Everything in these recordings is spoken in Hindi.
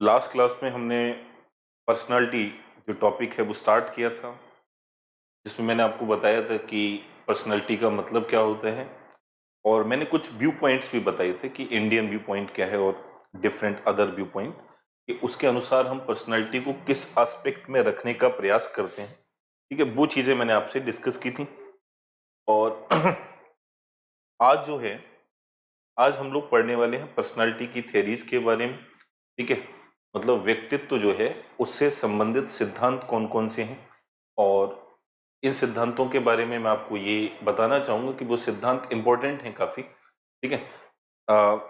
लास्ट क्लास में हमने पर्सनालिटी जो टॉपिक है वो स्टार्ट किया था, जिसमें मैंने आपको बताया था कि पर्सनालिटी का मतलब क्या होता है, और मैंने कुछ व्यू पॉइंट्स भी बताए थे कि इंडियन व्यू पॉइंट क्या है और डिफरेंट अदर व्यू पॉइंट, कि उसके अनुसार हम पर्सनालिटी को किस एस्पेक्ट में रखने का प्रयास करते हैं। ठीक है, वो चीज़ें मैंने आपसे डिस्कस की थी। और आज जो है, आज हम लोग पढ़ने वाले हैं पर्सनालिटी की थ्योरीज के बारे में। ठीक है, मतलब व्यक्तित्व जो है उससे संबंधित सिद्धांत कौन कौन से हैं, और इन सिद्धांतों के बारे में मैं आपको ये बताना चाहूंगा कि वो सिद्धांत इंपॉर्टेंट हैं काफी। ठीक है,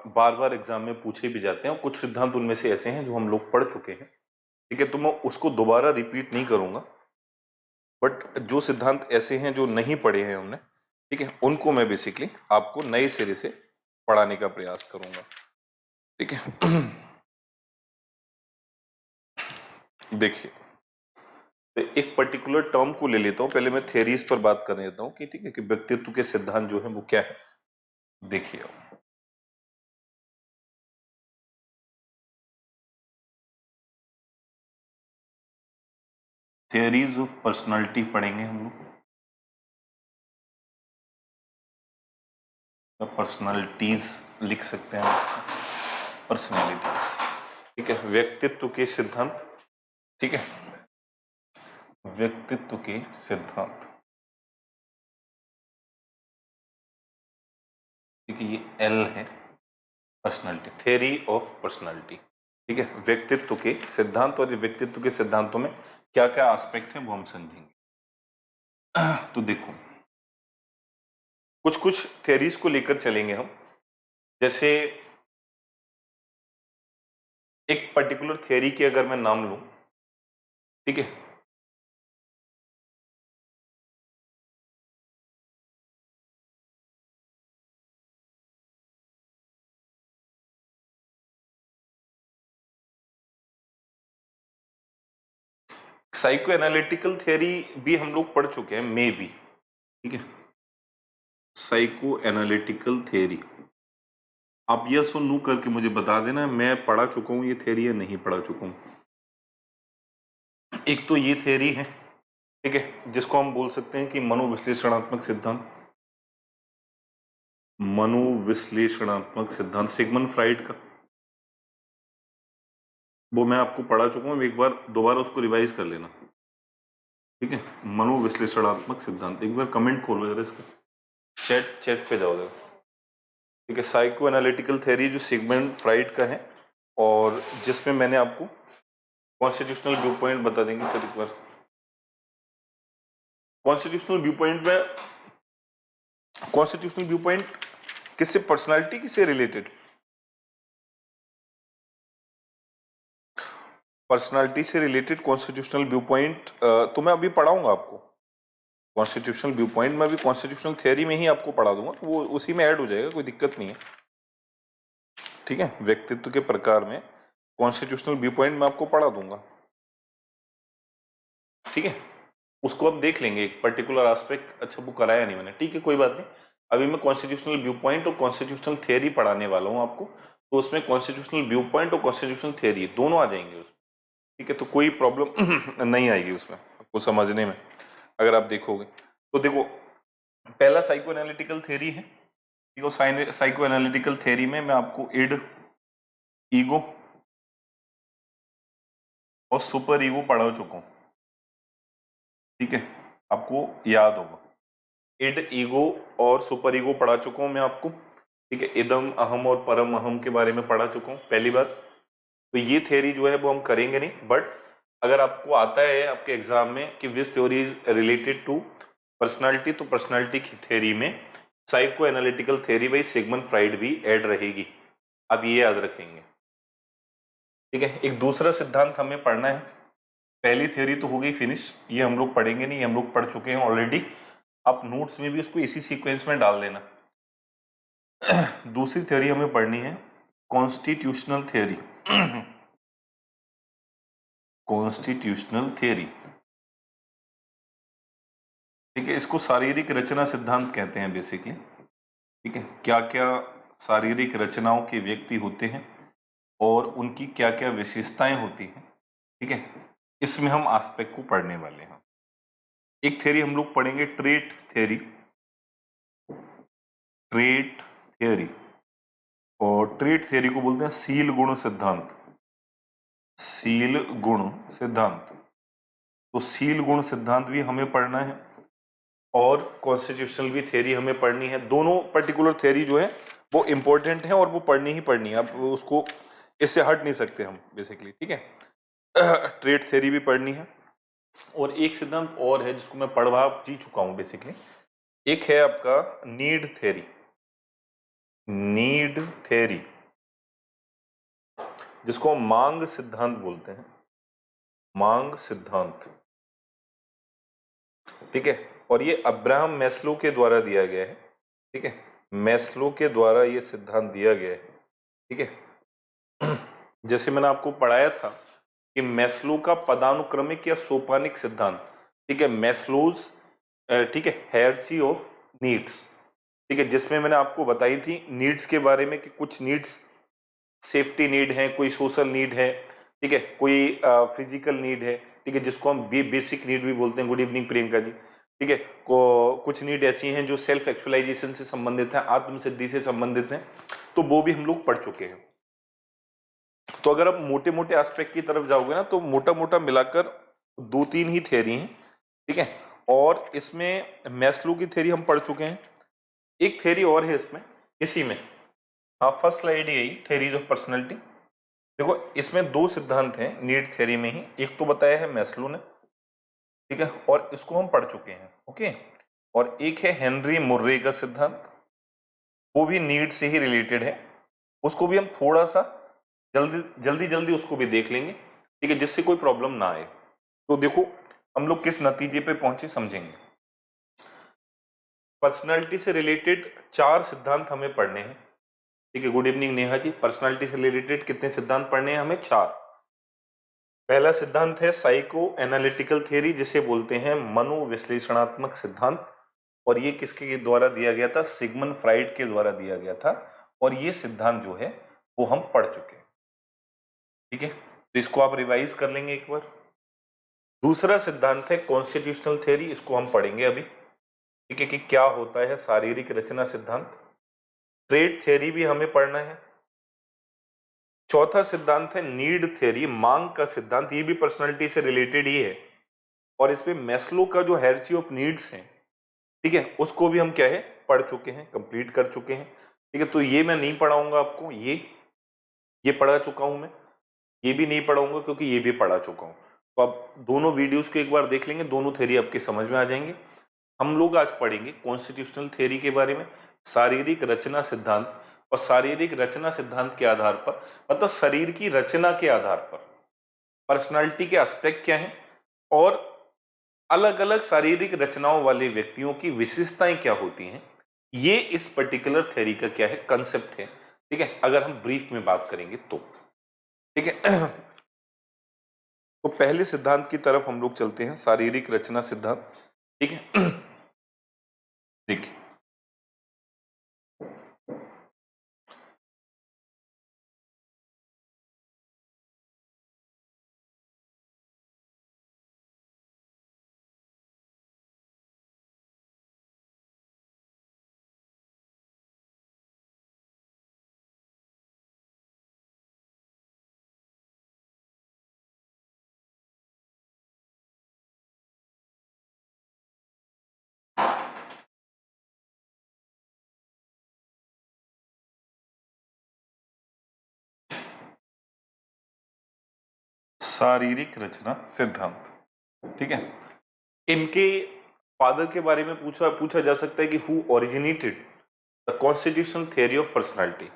बार बार एग्जाम में पूछे भी जाते हैं, और कुछ सिद्धांत उनमें से ऐसे हैं जो हम लोग पढ़ चुके हैं। ठीक है, तो मैं उसको दोबारा रिपीट नहीं करूंगा, बट जो सिद्धांत ऐसे हैं जो नहीं पढ़े हैं हमने, ठीक है, उनको मैं बेसिकली आपको नए सिरे से पढ़ाने का प्रयास करूंगा। ठीक है, देखिए, तो एक पर्टिकुलर टर्म को ले लेता हूं, पहले मैं थ्योरीज पर बात कर लेता हूं कि ठीक है कि व्यक्तित्व के सिद्धांत जो है वो क्या है। देखिए, थ्योरीज ऑफ पर्सनालिटी पढ़ेंगे हम लोग, पर्सनालिटीज लिख सकते हैं, पर्सनालिटीज। ठीक है, व्यक्तित्व के सिद्धांत। ठीक है, व्यक्तित्व के सिद्धांत। ठीक है, ये एल है, पर्सनालिटी, थ्योरी ऑफ पर्सनालिटी। ठीक है, व्यक्तित्व के सिद्धांत, और ये व्यक्तित्व के सिद्धांतों में क्या क्या एस्पेक्ट है वो हम समझेंगे। तो देखो, कुछ कुछ थ्योरीज को लेकर चलेंगे हम। जैसे एक पर्टिकुलर थ्योरी की अगर मैं नाम लूं, ठीक है, साइको एनालिटिकल थ्योरी भी हम लोग पढ़ चुके हैं, मे बी। ठीक है, साइको एनालिटिकल थ्योरी, आप यस और नो करके मुझे बता देना मैं पढ़ा चुका हूं ये थ्योरी या नहीं पढ़ा चुका हूं। एक तो ये थ्योरी है, ठीक है, जिसको हम बोल सकते हैं कि मनोविश्लेषणात्मक सिद्धांत। मनोविश्लेषणात्मक सिद्धांत सिगमंड फ्राइड का, वो मैं आपको पढ़ा चुका हूं, एक बार दोबारा उसको रिवाइज कर लेना। ठीक है, मनोविश्लेषणात्मक सिद्धांत, एक बार कमेंट खोलो जरा इसका, चैट चैट पे जाओ जरा। ठीक है, साइको एनालिटिकल थ्योरी जो सिगमंड फ्राइड का है, और जिसमें मैंने आपको कॉन्स्टिट्यूशनल व्यू पॉइंट बता देंगे सर एक बार। कॉन्स्टिट्यूशनल व्यू पॉइंट में, कॉन्स्टिट्यूशनल व्यू पॉइंट किससे, पर्सनालिटी किससे रिलेटेड, पर्सनालिटी से रिलेटेड कॉन्स्टिट्यूशनल व्यू पॉइंट। तो मैं अभी पढ़ाऊंगा आपको कॉन्स्टिट्यूशनल व्यू पॉइंट, मैं अभी कॉन्स्टिट्यूशनल थ्योरी में ही आपको पढ़ा दूंगा, तो वो उसी में ऐड हो जाएगा, कोई दिक्कत नहीं है। ठीक है, व्यक्तित्व के प्रकार में कॉन्स्टिट्यूशनल व्यू पॉइंट मैं आपको पढ़ा दूंगा। ठीक है, उसको अब देख लेंगे, एक पर्टिकुलर एस्पेक्ट, अच्छा वो कराया नहीं मैंने, ठीक है कोई बात नहीं। अभी मैं कॉन्स्टिट्यूशनल व्यू पॉइंट और कॉन्स्टिट्यूशनल थ्योरी पढ़ाने वाला हूँ आपको, तो उसमें कॉन्स्टिट्यूशनल व्यू पॉइंट और कॉन्स्टिट्यूशनल थ्योरी दोनों आ जाएंगे उसमें। ठीक है, तो कोई प्रॉब्लम नहीं आएगी उसमें आपको समझने में, अगर आप देखोगे तो। देखो, पहला साइको एनालिटिकल थ्योरी है। ठीक है, साइको एनालिटिकल थ्योरी में मैं आपको इड, ईगो और सुपर ईगो पढ़ा चुका हूँ। ठीक है, आपको याद होगा, इड, ईगो और सुपर ईगो पढ़ा चुका हूं मैं आपको। ठीक है, इदम, अहम और परम अहम के बारे में पढ़ा चुका हूं, पहली बात। तो ये थ्योरी जो है वो हम करेंगे नहीं, बट अगर आपको आता है आपके एग्जाम में कि which theory is related to personality, तो पर्सनालिटी की थ्योरी में psycho analytical theory by Sigmund Freud भी ऐड रहेगी, आप ये याद रखेंगे। ठीक है, एक दूसरा सिद्धांत हमें पढ़ना है। पहली थ्योरी तो हो गई फिनिश, ये हम लोग पढ़ेंगे नहीं, हम लोग पढ़ चुके हैं ऑलरेडी। आप नोट्स में भी उसको इसी सीक्वेंस में डाल लेना। दूसरी थ्योरी हमें पढ़नी है कॉन्स्टिट्यूशनल थ्योरी। कॉन्स्टिट्यूशनल थ्योरी, ठीक है, इसको शारीरिक रचना सिद्धांत कहते हैं बेसिकली। ठीक है, क्या क्या शारीरिक रचनाओं के व्यक्ति होते हैं, और उनकी क्या क्या विशेषताएं होती हैं, ठीक है, इसमें हम एस्पेक्ट को पढ़ने वाले हैं। एक थ्योरी हम लोग पढ़ेंगे ट्रेट थ्योरी, ट्रेट थ्योरी, और ट्रेट थ्योरी को बोलते हैं सील गुण सिद्धांत, सील गुण सिद्धांत। तो सील गुण सिद्धांत भी हमें पढ़ना है और कॉन्स्टिट्यूशनल भी थ्योरी हमें पढ़नी है। दोनों पर्टिकुलर थ्योरी जो है वो इंपॉर्टेंट है और वो पढ़नी ही पढ़नी है, अब उसको इससे हट नहीं सकते हम बेसिकली, ठीक है। ट्रेड थ्योरी भी पढ़नी है और एक सिद्धांत और है जिसको मैं पढ़वा जी चुका हूं बेसिकली, एक है आपका नीड थ्योरी, नीड थ्योरी जिसको हम मांग सिद्धांत बोलते हैं, मांग सिद्धांत, ठीक है। और ये अब्राहम मैस्लो के द्वारा दिया गया है, ठीक है, मैस्लो के द्वारा ये सिद्धांत दिया गया है, ठीक है। जैसे मैंने आपको पढ़ाया था कि मैस्लो का पदानुक्रमिक या सोपानिक सिद्धांत, ठीक है, मैस्लोज, ठीक है, हायरार्की ऑफ नीड्स, ठीक है, जिसमें मैंने आपको बताई थी नीड्स के बारे में कि कुछ नीड्स सेफ्टी नीड है, कोई सोशल नीड है, ठीक है, कोई फिजिकल नीड है, ठीक है, जिसको हम बेसिक नीड भी बोलते हैं। गुड इवनिंग प्रियंका जी, ठीक है। कुछ नीड ऐसी हैं जो सेल्फ एक्चुअलाइजेशन से संबंधित है, आत्मसिद्धि से संबंधित हैं, तो वो भी हम लोग पढ़ चुके हैं। तो अगर आप मोटे मोटे एस्पेक्ट की तरफ जाओगे ना तो मोटा मोटा मिलाकर 2-3 ही थ्योरी हैं, ठीक है। और इसमें मैस्लो की थ्योरी हम पढ़ चुके हैं, एक थ्योरी और है इसमें, इसी में, हाँ, फर्स्ट स्लाइड यही थ्योरीज ऑफ पर्सनैलिटी। देखो इसमें दो सिद्धांत हैं नीड थ्योरी में ही, एक तो बताया है मैस्लो ने, ठीक है, और इसको हम पढ़ चुके हैं, ओके। और एक है हेनरी मुर्रे का सिद्धांत, वो भी नीड से ही रिलेटेड है, उसको भी हम थोड़ा सा जल्दी जल्दी उसको भी देख लेंगे, ठीक है, जिससे कोई प्रॉब्लम ना आए। तो देखो हम लोग किस नतीजे पे पहुंचे समझेंगे। पर्सनालिटी से रिलेटेड 4 सिद्धांत हमें पढ़ने हैं, ठीक है। Good evening Neha ji, personality से रिलेटेड कितने सिद्धांत पढ़ने हैं हमें? 4। पहला सिद्धांत है साइको एनालिटिकल थ्योरी, जिसे बोलते हैं मनोविश्लेषणात्मक सिद्धांत, और ये किसके द्वारा दिया गया था? सिगमंड फ्राइड के द्वारा दिया गया था, और ये सिद्धांत जो है वो हम पढ़ चुके हैं, ठीक है। तो इसको आप रिवाइज कर लेंगे एक बार। दूसरा सिद्धांत है कॉन्स्टिट्यूशनल थ्योरी, इसको हम पढ़ेंगे अभी, ठीक है, कि क्या होता है शारीरिक रचना सिद्धांत। ट्रेड थ्योरी भी हमें पढ़ना है। चौथा सिद्धांत है नीड थ्योरी, मांग का सिद्धांत, ये भी पर्सनालिटी से रिलेटेड ही है, और इसमें मैस्लो का जो हायरार्की ऑफ नीड्स है, ठीक है, उसको भी हम क्या है पढ़ चुके हैं, कंप्लीट कर चुके हैं, ठीक है। तो ये मैं नहीं पढ़ाऊंगा आपको, ये पढ़ा चुका हूं मैं, ये भी नहीं पढ़ाऊंगा क्योंकि ये भी पढ़ा चुका हूं। तो आप दोनों वीडियोस को एक बार देख लेंगे, दोनों थ्योरी आपके समझ में आ जाएंगे। हम लोग आज पढ़ेंगे कॉन्स्टिट्यूशनल थ्योरी के बारे में, शारीरिक रचना सिद्धांत, और शारीरिक रचना सिद्धांत के आधार पर, मतलब शरीर की रचना के आधार पर पर्सनालिटी के एस्पेक्ट क्या हैं, और अलग अलग शारीरिक रचनाओं वाले व्यक्तियों की विशेषताएं क्या होती हैं, ये इस पर्टिकुलर थ्योरी का क्या है कंसेप्ट है, ठीक है, अगर हम ब्रीफ में बात करेंगे तो, ठीक है। तो पहले सिद्धांत की तरफ हम लोग चलते हैं, शारीरिक रचना सिद्धांत, ठीक है। देखिए शारीरिक रचना सिद्धांत, ठीक है। इनके फादर के बारे में पूछा पूछा जा सकता है कि who originated the constitutional theory of personality,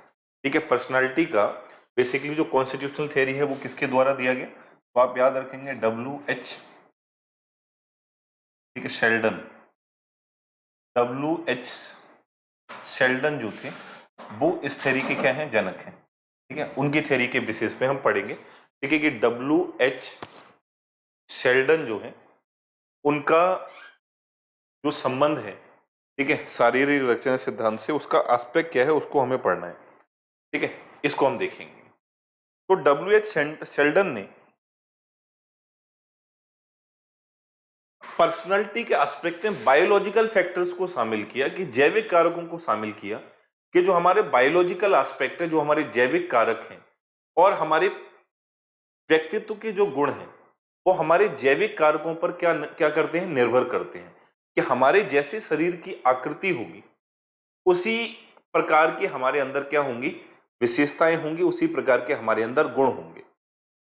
ठीक है। पर्सनालिटी का बेसिकली जो कॉन्स्टिट्यूशनल थ्योरी है वो किसके द्वारा दिया गया, तो आप याद रखेंगे WH, ठीक है, शेल्डन, WH शेल्डन जो थे वो इस थ्योरी के क्या हैं, जनक हैं, ठीक है। उनकी थ्योरी के बेसिस पे हम पढ़ेंगे, ठीक है, कि WH शेल्डन जो है उनका जो संबंध है, ठीक है, शारीरिक रचना सिद्धांत से, उसका एस्पेक्ट क्या है उसको हमें पढ़ना है, ठीक है, इसको हम देखेंगे। तो डब्ल्यू एच शेल्डन ने पर्सनालिटी के एस्पेक्ट में बायोलॉजिकल फैक्टर्स को शामिल किया, कि जैविक कारकों को शामिल किया, कि जो हमारे बायोलॉजिकल एस्पेक्ट है, जो हमारे जैविक कारक हैं और हमारे व्यक्तित्व के जो गुण हैं, वो हमारे जैविक कारकों पर क्या क्या करते हैं, निर्भर करते हैं। कि हमारे जैसे शरीर की आकृति होगी, उसी प्रकार की हमारे अंदर क्या होंगी, विशेषताएं होंगी, उसी प्रकार के हमारे अंदर गुण होंगे।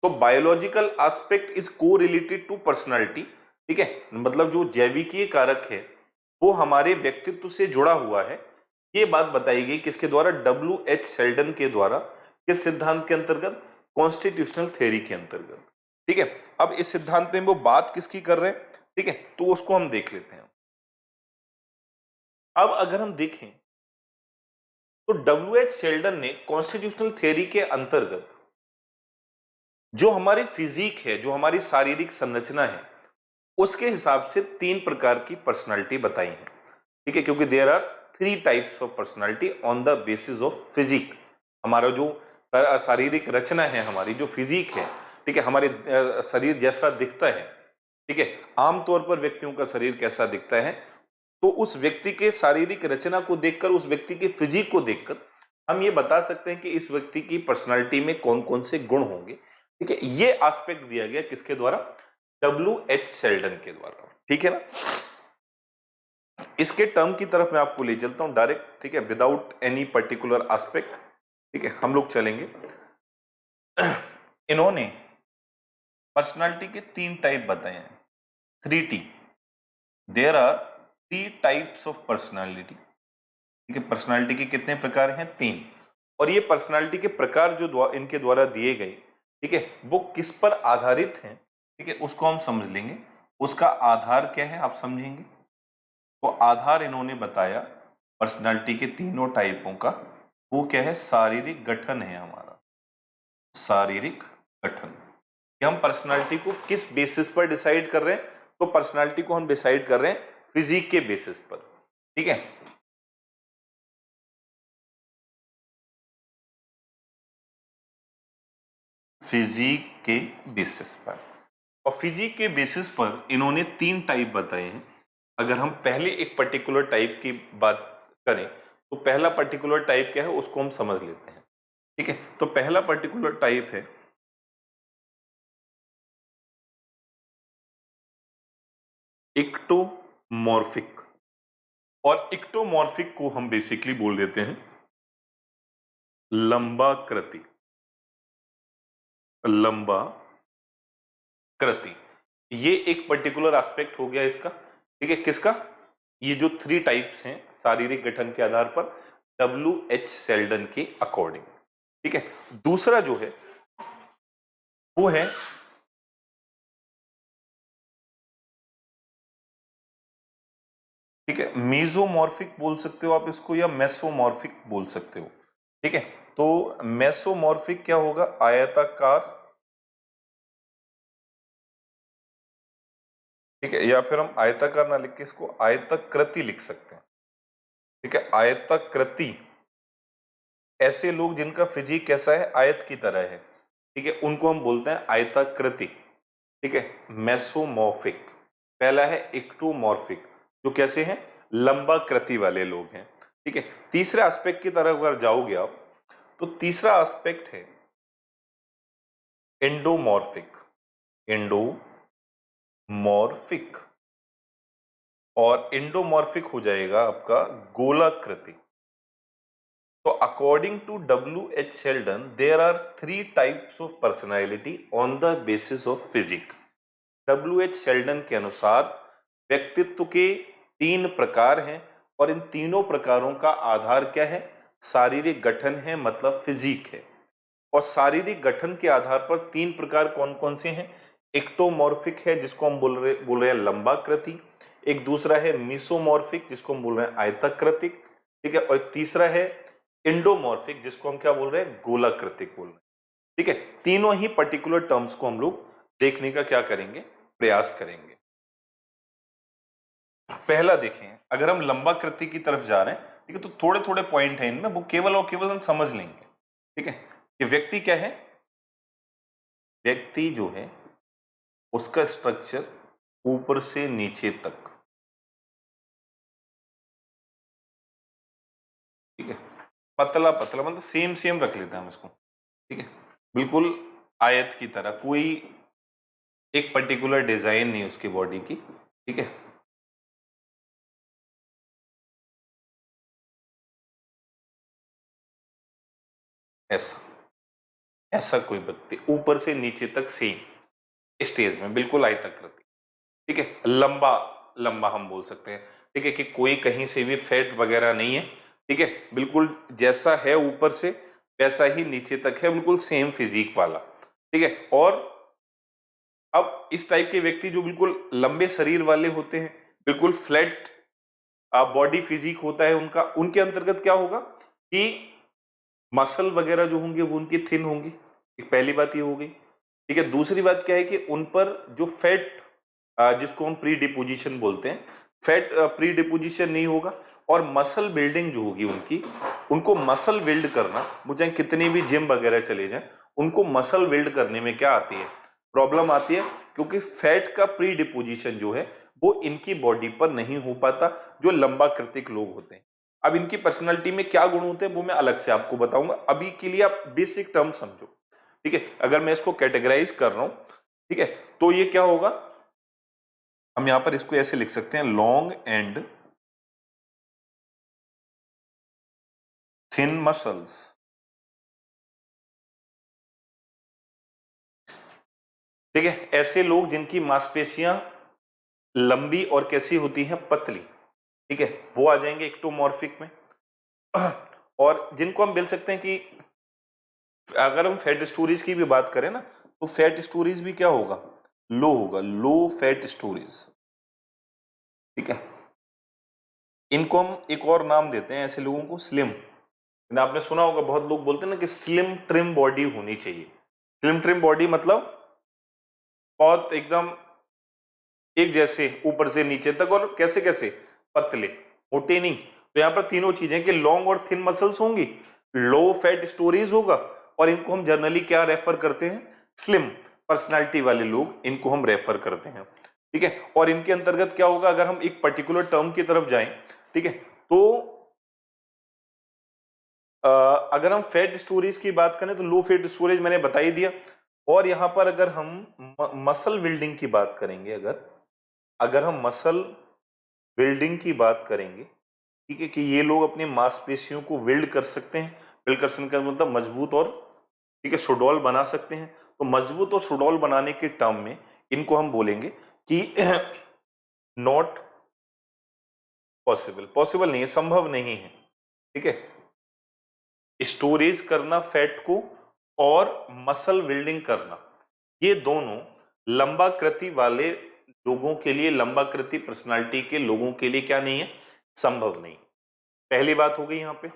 तो बायोलॉजिकल एस्पेक्ट इज को रिलेटेड टू पर्सनालिटी। ठीक है, मतलब जो जैविकीय कारक है वो हमारे व्यक्तित्व से जुड़ा हुआ है। ये बात बताई गई किसके द्वारा, डब्ल्यू एच शेल्डन के द्वारा। किस सिद्धांत के अंतर्गत, कॉन्स्टिट्यूशनल थ्योरी के अंतर्गत। ठीक है, अब इस सिद्धांत में वो बात किसकी कर रहे हैं, ठीक है, तो उसको हम देख लेते हैं। अब अगर हम देखें तो डब्ल्यू एच शेल्डन ने कॉन्स्टिट्यूशनल थ्योरी के अंतर्गत जो हमारी फिजिक है, जो हमारी शारीरिक संरचना है, उसके हिसाब से 3 प्रकार की पर्सनालिटी बताई है। ठीक है, क्योंकि there are 3 types of personality on the basis of physique. हमारा जो शारीरिक रचना है, हमारी जो फिजिक है, ठीक है, हमारे शरीर जैसा दिखता है। ठीक है, आमतौर पर व्यक्तियों का शरीर कैसा दिखता है, तो उस व्यक्ति के शारीरिक रचना को देखकर, उस व्यक्ति के फिजिक को देखकर हम ये बता सकते हैं कि इस व्यक्ति की पर्सनालिटी में कौन कौन से गुण होंगे। ठीक है, ये एस्पेक्ट दिया गया किसके द्वारा, डब्ल्यू एच शेल्डन के द्वारा। ठीक है ना, इसके टर्म की तरफ मैं आपको ले चलता हूं डायरेक्ट। ठीक है, विदाउट एनी पर्टिकुलर एस्पेक्ट। ठीक है, हम लोग चलेंगे। इन्होंने पर्सनालिटी के 3 टाइप बताए हैं, 3T। There are 3 types of personality. ठीक है, पर्सनालिटी के कितने प्रकार हैं, 3। और ये पर्सनालिटी के प्रकार जो इनके द्वारा दिए गए, ठीक है, वो किस पर आधारित हैं, ठीक है, उसको हम समझ लेंगे। उसका आधार क्या है आप समझेंगे। तो आधार इन्होंने बताया पर्सनालिटी के तीनों टाइपों का, वो क्या है, शारीरिक गठन है हमारा, शारीरिक गठन। कि हम पर्सनालिटी को किस बेसिस पर डिसाइड कर रहे हैं, तो पर्सनालिटी को हम डिसाइड कर रहे हैं फिजिक के बेसिस पर। ठीक है, फिजिक के बेसिस पर। और फिजिक के बेसिस पर इन्होंने 3 टाइप बताए हैं। अगर हम पहले एक पर्टिकुलर टाइप की बात करें, तो पहला पर्टिकुलर टाइप क्या है उसको हम समझ लेते हैं। ठीक है, तो पहला पर्टिकुलर टाइप है इक्टोमॉर्फिक। और इक्टोमॉर्फिक को हम बेसिकली बोल देते हैं लंबाकृति। लंबाकृति, ये एक पर्टिकुलर एस्पेक्ट हो गया इसका। ठीक है, किसका, ये जो 3 टाइप्स हैं शारीरिक गठन के आधार पर डब्ल्यू एच शेल्डन के अकॉर्डिंग। ठीक है, दूसरा जो है वो है ठीक है, मेसोमॉर्फिक बोल सकते हो आप इसको, या मेसोमॉर्फिक बोल सकते हो। ठीक है, तो मेसोमॉर्फिक क्या होगा, आयताकार। ठीक है, या फिर हम आयताकार ना लिख के इसको आयताकृति लिख सकते हैं। ठीक है, आयताकृति, ऐसे लोग जिनका फिजिक कैसा है, आयत की तरह है। ठीक है, उनको हम बोलते हैं आयताकृति। ठीक है, मेसोमॉर्फिक। पहला है इक्टोमॉर्फिक, जो कैसे हैं, लंबाकृति वाले लोग हैं। ठीक है, तीसरे एस्पेक्ट की तरफ अगर जाओगे आप, तो तीसरा एस्पेक्ट है एंडोमॉर्फिक। एंडोमॉर्फिक, और एंडोमॉर्फिक हो जाएगा आपका गोलाकृति। तो according to W H Sheldon there are 3 types of personality on the basis of physique. W H Sheldon के अनुसार व्यक्तित्व के 3 प्रकार हैं, और इन तीनों प्रकारों का आधार क्या है, शारीरिक गठन है, मतलब फिजिक है। और शारीरिक गठन के आधार पर 3 प्रकार कौन कौन से हैं, एक्टोमॉर्फिक है जिसको हम बोल रहे हैं लंबाकृति, एक दूसरा है मीसोमॉर्फिक जिसको हम बोल रहे हैं आयताकृतिक, ठीक है, और एक तीसरा है इंडोमॉर्फिक जिसको हम क्या बोल रहे हैं, गोलाकृतिक बोल रहे हैं। ठीक है, तीनों ही पर्टिकुलर टर्म्स को हम लोग देखने का क्या करेंगे, प्रयास करेंगे। पहला देखें, अगर हम लंबाकृति की तरफ जा रहे हैं, ठीक है, तो थोड़े थोड़े पॉइंट हैं इनमें, वो केवल और केवल हम समझ लेंगे। ठीक है, ये व्यक्ति क्या है, व्यक्ति जो है उसका स्ट्रक्चर ऊपर से नीचे तक, ठीक है, पतला पतला मतलब सेम सेम रख लेते हैं हम इसको, ठीक है, बिल्कुल आयत की तरह, कोई एक पर्टिकुलर डिजाइन नहीं उसकी बॉडी की, ठीक है। ऐसा ऐसा कोई व्यक्ति ऊपर से नीचे तक सेम स्टेज में बिल्कुल आयताकृति, ठीक है, लंबा लंबा हम बोल सकते हैं, ठीक है, कि कोई कहीं से भी फैट वगैरह नहीं है, ठीक है, बिल्कुल जैसा है ऊपर से वैसा ही नीचे तक है, बिल्कुल सेम फिजिक वाला, ठीक है। और अब इस टाइप के व्यक्ति जो बिल्कुल लंबे शरीर वाले होते हैं, बिल्कुल फ्लैट बॉडी फिजिक होता है उनका, उनके अंतर्गत क्या होगा कि मसल वगैरह जो होंगे वो उनकी थिन होंगी, एक पहली बात ये हो गई, ठीक है। दूसरी बात क्या है कि उन पर जो फैट जिसको हम प्री डिपोजिशन बोलते हैं, फैट प्री डिपोजिशन नहीं होगा, और मसल बिल्डिंग जो होगी उनकी, उनको मसल बिल्ड करना, वो चाहे कितनी भी जिम वगैरह चले जाएं, उनको मसल बिल्ड करने में क्या आती है, प्रॉब्लम आती है, क्योंकि फैट का प्री डिपोजिशन जो है वो इनकी बॉडी पर नहीं हो पाता, जो लंबा कृतिक लोग होते हैं। अब इनकी पर्सनालिटी में क्या गुण होते हैं वो मैं अलग से आपको बताऊंगा, अभी के लिए आप बेसिक टर्म समझो, ठीक है। अगर मैं इसको कैटेगराइज कर रहा हूं, ठीक है, तो ये क्या होगा, हम यहां पर इसको ऐसे लिख सकते हैं, लॉन्ग एंड थिन मसल्स, ठीक है, ऐसे लोग जिनकी मांसपेशियां लंबी और कैसी होती हैं, पतली, ठीक है, वो आ जाएंगे एक्टोमॉर्फिक में। और जिनको हम बोल सकते हैं कि अगर हम फैट स्टोरेज की भी बात करें ना, तो फैट स्टोरेज भी क्या होगा, लो होगा, लो फैट स्टोरेज, ठीक है। इनको हम एक और नाम देते हैं ऐसे लोगों को, स्लिम। आपने सुना होगा, बहुत लोग बोलते हैं ना कि स्लिम ट्रिम बॉडी होनी चाहिए। स्लिम ट्रिम बॉडी मतलब बहुत एकदम एक जैसे ऊपर से नीचे तक, और कैसे कैसे, पतले, मोटे नहीं। तो यहाँ पर तीनों चीजें कि लॉन्ग और थिन मसल्स होंगी, लो फैट स्टोरेज होगा, और इनको हम जनरली क्या रेफर करते हैं, स्लिम पर्सनालिटी वाले लोग इनको हम रेफर करते हैं, ठीक है। और इनके अंतर्गत क्या होगा, अगर हम एक पर्टिकुलर टर्म की तरफ जाएं, ठीक है, तो अगर हम फैट स्टोरेज की बात करें तो लो फैट स्टोरेज मैंने बता ही दिया। और यहां पर अगर हम मसल बिल्डिंग की बात करेंगे, अगर अगर हम मसल बिल्डिंग की बात करेंगे, ठीक है, कि ये लोग अपनी मांसपेशियों को बिल्ड कर सकते हैं, बिल्ड कर सकने का मतलब मजबूत और, ठीक है, सुडौल बना सकते हैं। तो मजबूत और सुडौल बनाने के टर्म में इनको हम बोलेंगे कि नॉट पॉसिबल, पॉसिबल नहीं है, संभव नहीं है, ठीक है, स्टोरेज करना फैट को और मसल बिल्डिंग करना, ये दोनों लंबाकृति वाले लोगों के लिए, लंबाकृति पर्सनालिटी के लोगों के लिए क्या नहीं है, संभव नहीं। पहली बात हो गई यहां पे।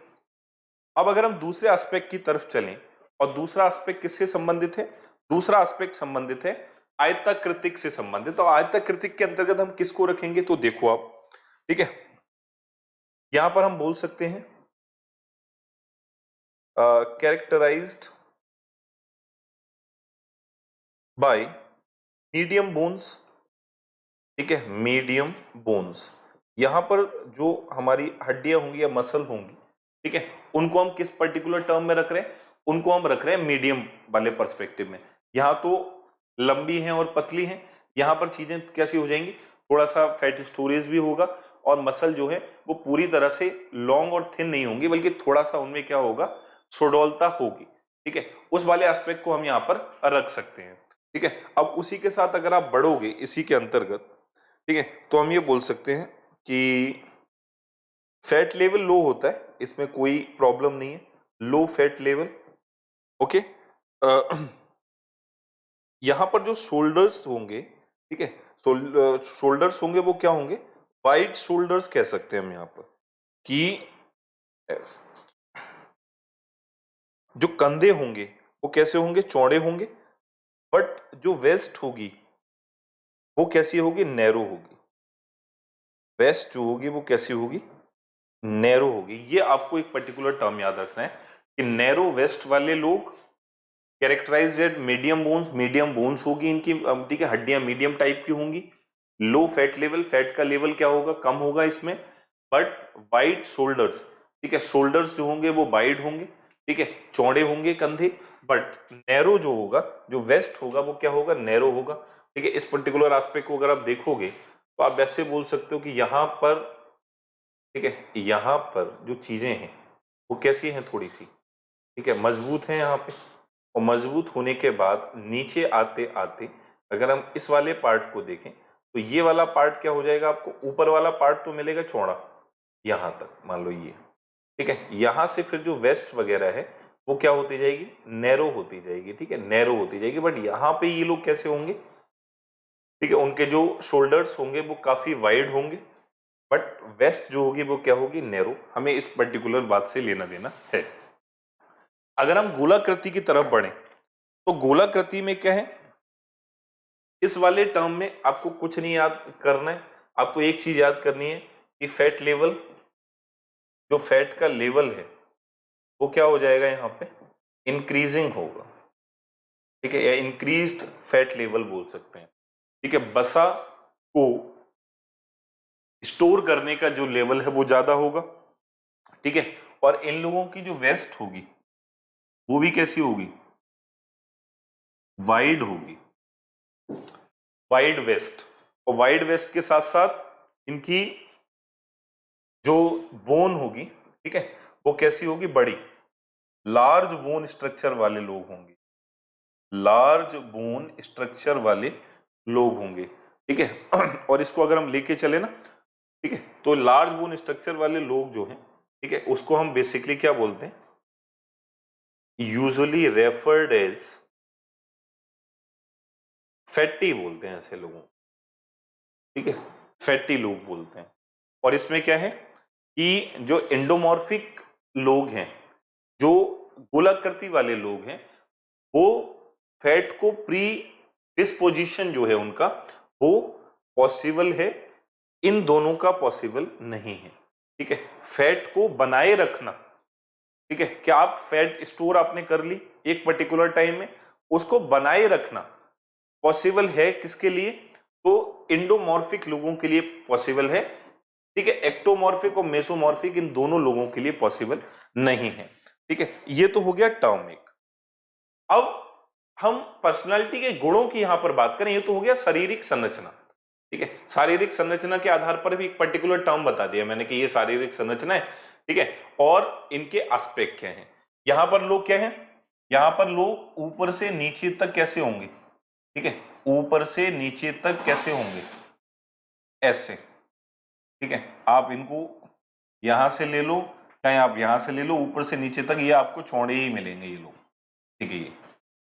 अब अगर हम दूसरे एस्पेक्ट की तरफ चलें, और दूसरा एस्पेक्ट किससे संबंधित है, दूसरा एस्पेक्ट संबंधित है आयताकृतिक से संबंधित। तो आयताकृतिक के अंतर्गत हम किसको रखेंगे, तो देखो आप, ठीक है, यहां पर हम बोल सकते हैं कैरेक्टराइज्ड बाय मीडियम बोन्स, ठीक है, मीडियम बोन्स। यहां पर जो हमारी हड्डियां होंगी या मसल होंगी, ठीक है, उनको हम किस पर्टिकुलर टर्म में रख रहे हैं, उनको हम रख रहे हैं मीडियम वाले पर्सपेक्टिव में। यहां तो लंबी हैं और पतली हैं, यहां पर चीजें कैसी हो जाएंगी, थोड़ा सा फैट स्टोरेज भी होगा, और मसल जो है वो पूरी तरह से लॉन्ग और थिन नहीं होंगी, बल्कि थोड़ा सा उनमें क्या होगा, सुडौलता होगी, ठीक है। उस वाले एस्पेक्ट को हम यहाँ पर रख सकते हैं, ठीक है। अब उसी के साथ अगर आप बढ़ोगे इसी के अंतर्गत, ठीक है, तो हम ये बोल सकते हैं कि फैट लेवल लो होता है, इसमें कोई प्रॉब्लम नहीं है, लो फैट लेवल, ओके। यहां पर जो शोल्डर्स होंगे, ठीक है, शोल्डर्स होंगे वो क्या होंगे, वाइड शोल्डर्स कह सकते हैं हम यहां पर, कि yes, जो कंधे होंगे वो कैसे होंगे, चौड़े होंगे, बट जो वेस्ट होगी वो कैसी होगी, नैरो होगी। वेस्ट जो होगी वो कैसी होगी, नैरो होगी। ये आपको एक पर्टिकुलर टर्म याद रखना है कि नैरो वेस्ट वाले लोग कैरेक्टराइज्ड एट मीडियम बोन्स होगी इनकी, ठीक है, हड्डियां मीडियम टाइप की होंगी। लो फैट लेवल, फैट का लेवल क्या होगा, कम होगा इसमें। बट वाइड शोल्डर्स, ठीक है, शोल्डर्स जो होंगे वो वाइड होंगे, ठीक है, चौड़े होंगे कंधे। बट नैरो जो होगा, जो वेस्ट होगा वो क्या होगा, नैरो होगा, ठीक है। इस पर्टिकुलर एस्पेक्ट को अगर आप देखोगे तो आप वैसे बोल सकते हो कि यहाँ पर, ठीक है, यहाँ पर जो चीजें हैं वो कैसी हैं, थोड़ी सी, ठीक है, मजबूत है यहाँ पे। और मजबूत होने के बाद नीचे आते आते अगर हम इस वाले पार्ट को देखें तो ये वाला पार्ट क्या हो जाएगा, आपको ऊपर वाला पार्ट तो मिलेगा चौड़ा यहां तक, मान लो ये, ठीक है। यहां से फिर जो वेस्ट वगैरह है वो क्या होती जाएगी, नैरो होती जाएगी, ठीक है, नैरो होती जाएगी। बट यहाँ पे ये लोग कैसे होंगे, ठीक है, उनके जो शोल्डर्स होंगे वो काफी वाइड होंगे। बट वेस्ट जो होगी वो क्या होगी, नैरो। हमें इस पर्टिकुलर बात से लेना देना है। अगर हम गोलाकृति की तरफ बढ़े तो गोलाकृति में क्या है, इस वाले टर्म में आपको कुछ नहीं याद करना है, आपको एक चीज याद करनी है कि फैट लेवल, जो फैट का लेवल है वो क्या हो जाएगा, यहाँ पे इंक्रीजिंग होगा, ठीक है, या इंक्रीज्ड फैट लेवल बोल सकते हैं, ठीक है। बसा को स्टोर करने का जो लेवल है वो ज्यादा होगा, ठीक है। और इन लोगों की जो वेस्ट होगी वो भी कैसी होगी, वाइड होगी, वाइड वेस्ट। और वाइड वेस्ट के साथ साथ इनकी जो बोन होगी, ठीक है, वो कैसी होगी, बड़ी, लार्ज बोन स्ट्रक्चर वाले लोग होंगे, लार्ज बोन स्ट्रक्चर वाले लोग होंगे, ठीक है। और इसको अगर हम लेके चले ना, ठीक है, तो लार्ज बोन स्ट्रक्चर वाले लोग जो हैं, ठीक है, उसको हम बेसिकली क्या बोलते हैं, यूजुअली रेफर्ड एज फैटी बोलते हैं ऐसे लोगों, ठीक है, फैटी लोग बोलते हैं। और इसमें क्या है कि जो एंडोमॉर्फिक लोग हैं, जो गोलाकृति वाले लोग हैं, वो फैट को प्री डिस्पोजिशन जो है उनका वो पॉसिबल है, इन दोनों का पॉसिबल नहीं है, ठीक है। फैट को बनाए रखना, ठीक है, क्या आप फैट स्टोर आपने कर ली एक पर्टिकुलर टाइम में, उसको बनाए रखना पॉसिबल है किसके लिए, तो इंडोमॉर्फिक लोगों के लिए पॉसिबल है, ठीक है। एक्टोमॉर्फिक और मेसोमॉर्फिक इन दोनों लोगों के लिए पॉसिबल नहीं है, ठीक है। ये तो हो गया टर्म एक। अब हम पर्सनालिटी के गुणों की यहां पर बात करें, ये तो हो गया शारीरिक संरचना, ठीक है। शारीरिक संरचना के आधार पर भी एक पर्टिकुलर टर्म बता दिया मैंने कि ये शारीरिक संरचना है, ठीक है, और इनके एस्पेक्ट क्या हैं। यहां पर लोग क्या हैं, यहां पर लोग ऊपर से नीचे तक कैसे होंगे, ठीक है, ऊपर से नीचे तक कैसे होंगे, ऐसे, ठीक है। आप इनको यहां से ले लो, चाहे आप यहां से ले लो, ऊपर से नीचे तक ये आपको चौड़े ही मिलेंगे ये लोग, ठीक है। ये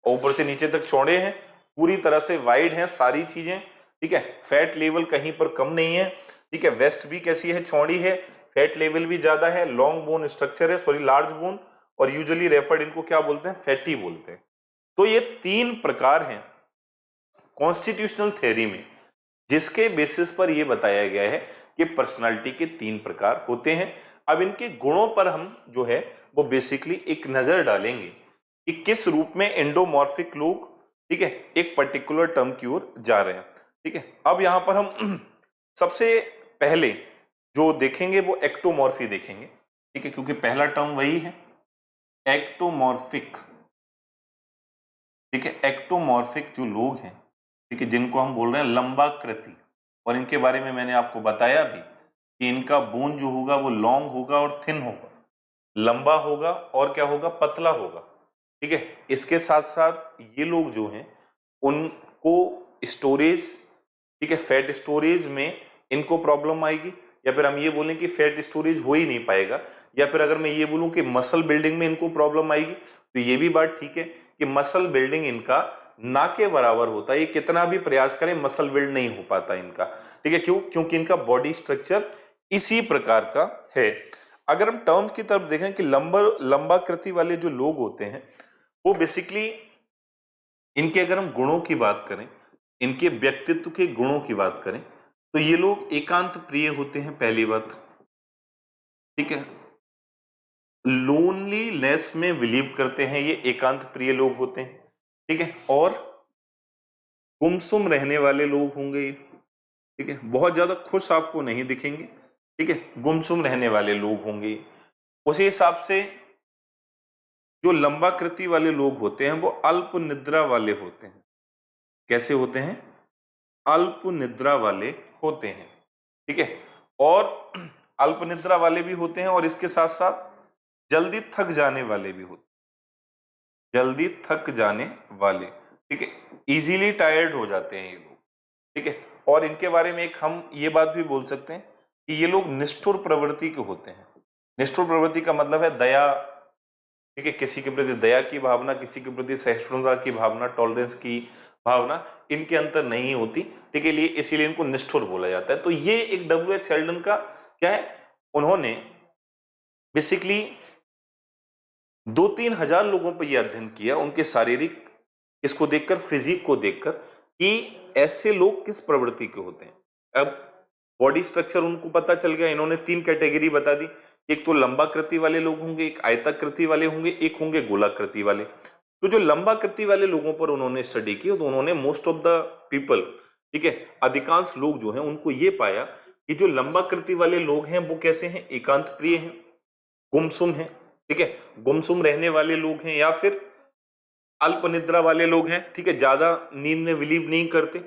ऊपर से नीचे तक चौड़े हैं, पूरी तरह से वाइड हैं सारी चीजें, ठीक है। फैट लेवल कहीं पर कम नहीं है, ठीक है। वेस्ट भी कैसी है, चौड़ी है, फैट लेवल भी ज्यादा है, लॉन्ग बोन स्ट्रक्चर है, सॉरी लार्ज बोन, और यूजुअली रेफर्ड इनको क्या बोलते हैं, फैटी बोलते हैं। तो ये तीन प्रकार हैं कॉन्स्टिट्यूशनल थ्योरी में, जिसके बेसिस पर यह बताया गया है कि पर्सनालिटी के तीन प्रकार होते हैं। अब इनके गुणों पर हम जो है वो बेसिकली एक नजर डालेंगे कि किस रूप में एंडोमॉर्फिक लोग, ठीक है, एक पर्टिकुलर टर्म की ओर जा रहे हैं, ठीक है। अब यहां पर हम सबसे पहले जो देखेंगे वो एक्टोमॉर्फी देखेंगे, ठीक है, क्योंकि पहला टर्म वही है एक्टोमॉर्फिक, ठीक है। एक्टोमॉर्फिक जो लोग हैं, ठीक है, जिनको हम बोल रहे हैं लंबाकृति, और इनके बारे में मैंने आपको बताया भी कि इनका बोन जो होगा वो लॉन्ग होगा और थिन होगा, लंबा होगा और क्या होगा, पतला होगा, ठीक है। इसके साथ साथ ये लोग जो हैं उनको स्टोरेज, ठीक है, फैट स्टोरेज में इनको प्रॉब्लम आएगी, या फिर हम ये बोलें कि फैट स्टोरेज हो ही नहीं पाएगा, या फिर अगर मैं ये बोलूं कि मसल बिल्डिंग में इनको प्रॉब्लम आएगी, तो ये भी बात ठीक है कि मसल बिल्डिंग इनका ना के बराबर होता है, ये कितना भी प्रयास करें मसल बिल्ड नहीं हो पाता इनका, ठीक है। क्यों, क्योंकि इनका बॉडी स्ट्रक्चर इसी प्रकार का है। अगर हम टर्म्स की तरफ देखें कि लंबाकृति वाले जो लोग होते हैं वो बेसिकली, इनके अगर हम गुणों की बात करें, इनके व्यक्तित्व के गुणों की बात करें, तो ये लोग एकांत प्रिय होते हैं, पहली बात, ठीक है। लोनलीनेस में बिलीव करते हैं, ये एकांत प्रिय लोग होते हैं, ठीक है। और गुमसुम रहने वाले लोग होंगे ये, ठीक है। बहुत ज्यादा खुश आपको नहीं दिखेंगे, ठीक है, गुमसुम रहने वाले लोग होंगे। उसी हिसाब से जो लंबाकृति वाले लोग होते हैं वो अल्प निद्रा वाले होते हैं। कैसे होते हैं? अल्प निद्रा वाले होते हैं, ठीक है। और अल्प निद्रा वाले भी होते हैं और इसके साथ साथ जल्दी थक जाने वाले भी होते हैं, जल्दी थक जाने वाले, ठीक है। इजीली टायर्ड हो जाते हैं ये लोग, ठीक है। और इनके बारे में एक हम ये बात भी बोल सकते हैं कि ये लोग निष्ठुर प्रवृत्ति के होते हैं। निष्ठुर प्रवृत्ति का मतलब है दया, ठीक है, किसी के प्रति दया की भावना, किसी के प्रति सहिष्णुता की भावना, टॉलरेंस की भावना इनके अंदर नहीं होती, ठीक है। लिए इसीलिए इनको निष्ठुर बोला जाता है। तो ये एक W.H. शेल्डन का क्या है, उन्होंने बेसिकली 2-3 हजार लोगों पर यह अध्ययन किया, उनके शारीरिक इसको देखकर, फिजिक को देखकर, कि ऐसे लोग किस प्रवृत्ति के होते हैं। अब बॉडी स्ट्रक्चर उनको पता चल गया, इन्होंने 3 कैटेगरी बता दी, एक तो लंबाकृति वाले लोग होंगे, एक आयताकृति वाले होंगे, एक होंगे गोलाकृति वाले। तो जो लंबाकृति वाले लोगों पर उन्होंने स्टडी की तो उन्होंने मोस्ट ऑफ द पीपल, ठीक है, अधिकांश लोग जो हैं उनको ये पाया कि जो लंबाकृति वाले लोग हैं वो कैसे हैं, एकांत प्रिय हैं, गुमसुम हैं, ठीक है, गुमसुम रहने वाले लोग हैं, या फिर अल्प निद्रा वाले लोग हैं, ठीक है, ज्यादा नींद में बिलीव नहीं करते,